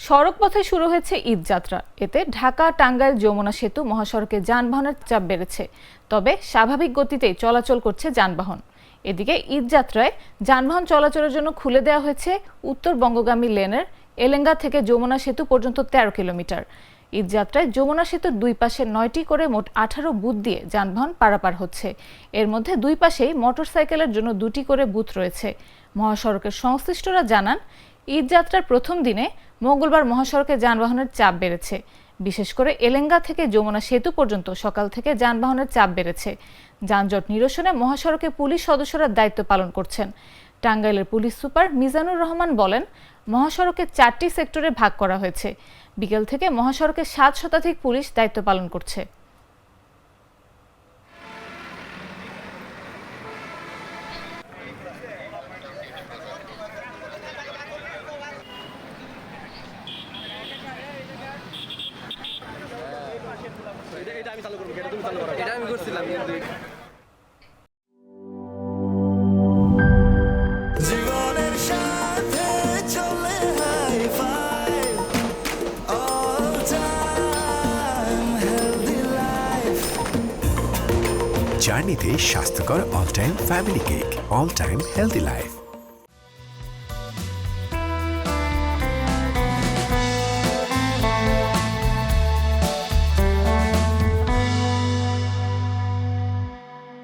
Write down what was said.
সড়ক পথে শুরু হয়েছে ঈদযাত্রা। এতে ঢাকা টাঙ্গাইল যমুনা সেতু মহাসড়কে যানবাহনের চাপ বেড়েছে, তবে স্বাভাবিক গতিতেই চলাচল করছে যানবাহন। এদিকে ঈদযাত্রায় যানবাহন চলাচলের জন্য খুলে দেওয়া হয়েছে উত্তর বঙ্গগামী লেনের এলেঙ্গা থেকে যমুনা সেতু পর্যন্ত ১৩ কিলোমিটার। ঈদযাত্রায় যমুনা সেতুর দুই পাশে ৯টি করে মোট ১৮ বুথ দিয়ে যানবাহন পারাপার হচ্ছে। এর মধ্যে দুই পাশেই মোটরসাইকেলের জন্য ২টি করে বুথ রয়েছে। মহাসড়কের সংশ্লিষ্টরা জানান, ঈদযাত্রার প্রথম দিনে মঙ্গলবার মহাসড়কে যানবাহনের চাপ বেড়েছে। বিশেষ করে এলেঙ্গা থেকে যমুনা সেতু পর্যন্ত সকাল থেকে যানবাহনের চাপ বেড়েছে। যানজট নিরসনে মহাসড়কে পুলিশ সদস্যরা দায়িত্ব পালন করছেন। টাঙ্গাইলের পুলিশ সুপার মিজানুর রহমান বলেন, মহাসড়কে ৪টি সেক্টরে ভাগ করা হয়েছে। বিকেল থেকে মহাসড়কে ৭ শতাধিক পুলিশ দায়িত্ব পালন করছে। এটা আমি করছিলাম কিন্তু জীবনের সাথে চলে hi fi all time healthy life জার্নিতে স্বাস্থ্যকর all time family cake all time healthy life.